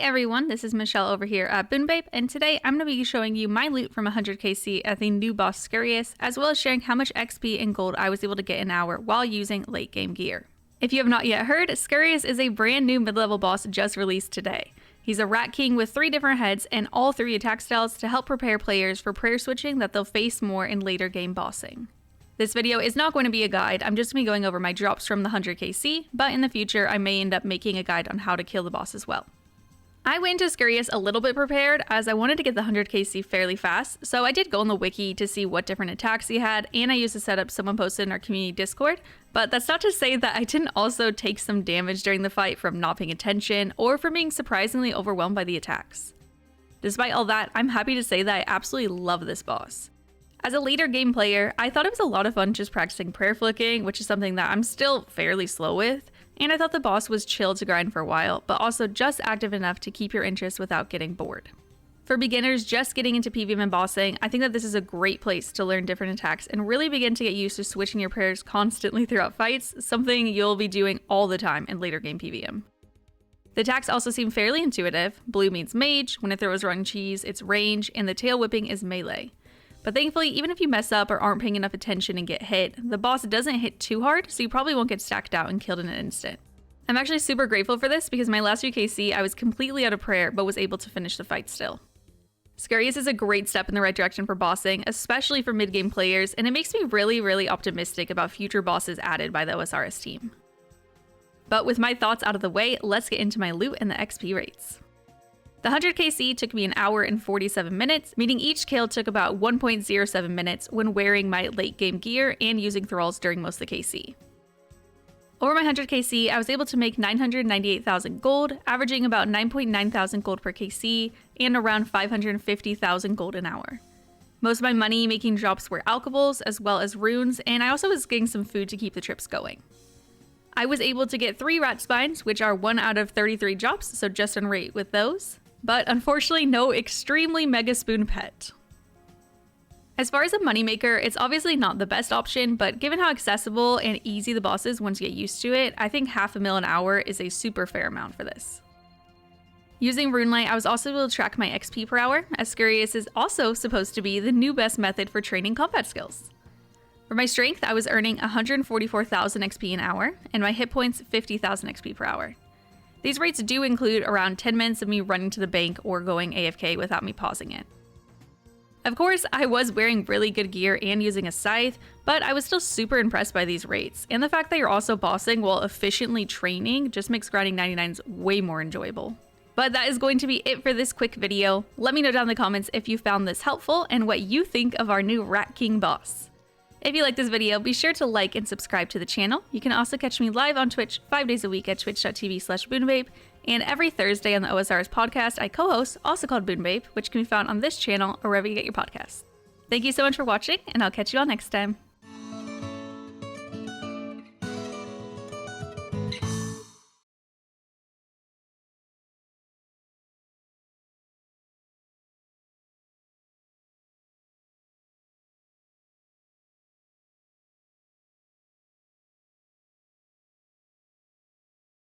everyone, this is Michelle over here at Bunebape, and today I'm going to be showing you my loot from 100kc at the new boss Scurrius, as well as sharing how much XP and gold I was able to get an hour while using late game gear. If you have not yet heard, Scurrius is a brand new mid-level boss just released today. He's a rat king with 3 different heads and all 3 attack styles to help prepare players for prayer switching that they'll face more in later game bossing. This video is not going to be a guide, I'm just going to be going over my drops from the 100kc, but in the future I may end up making a guide on how to kill the boss as well. I went into Scurrius a little bit prepared as I wanted to get the 100kc fairly fast, so I did go on the wiki to see what different attacks he had, and I used a setup someone posted in our community Discord, but that's not to say that I didn't also take some damage during the fight from not paying attention or from being surprisingly overwhelmed by the attacks. Despite all that, I'm happy to say that I absolutely love this boss. As a later game player, I thought it was a lot of fun just practicing prayer flicking, which is something that I'm still fairly slow with, and I thought the boss was chill to grind for a while, but also just active enough to keep your interest without getting bored. For beginners just getting into PvM and bossing, I think that this is a great place to learn different attacks and really begin to get used to switching your prayers constantly throughout fights, something you'll be doing all the time in later game PvM. The attacks also seem fairly intuitive. Blue means mage, when it throws rung cheese, it's range, and the tail whipping is melee. But thankfully, even if you mess up or aren't paying enough attention and get hit, the boss doesn't hit too hard, so you probably won't get stacked out and killed in an instant. I'm actually super grateful for this because my last few KC I was completely out of prayer but was able to finish the fight still. Scurrius is a great step in the right direction for bossing, especially for mid-game players, and it makes me really optimistic about future bosses added by the OSRS team. But with my thoughts out of the way, let's get into my loot and the XP rates. The 100kc took me an hour and 47 minutes, meaning each kill took about 1.07 minutes when wearing my late game gear and using thralls during most of the KC. Over my 100kc, I was able to make 998,000 gold, averaging about 9.9 thousand gold per KC and around 550,000 gold an hour. Most of my money making drops were alchevables as well as runes, and I also was getting some food to keep the trips going. I was able to get 3 rat spines, which are 1 out of 33 drops, so just on rate with those. But unfortunately no extremely mega spoon pet. As far as a moneymaker, it's obviously not the best option, but given how accessible and easy the boss is once you get used to it, I think $500,000 an hour is a super fair amount for this. Using RuneLight, I was also able to track my XP per hour, as Scurrius is also supposed to be the new best method for training combat skills. For my strength, I was earning 144,000 XP an hour, and my hit points 50,000 XP per hour. These rates do include around 10 minutes of me running to the bank or going AFK without me pausing it. Of course, I was wearing really good gear and using a scythe, but I was still super impressed by these rates, and the fact that you're also bossing while efficiently training just makes grinding 99s way more enjoyable. But that is going to be it for this quick video. Let me know down in the comments if you found this helpful and what you think of our new Rat King boss. If you like this video, be sure to like and subscribe to the channel. You can also catch me live on Twitch 5 days a week at twitch.tv/Bunebape, and every Thursday on the OSRS podcast I co-host, also called Bunebape, which can be found on this channel or wherever you get your podcasts. Thank you so much for watching, and I'll catch you all next time.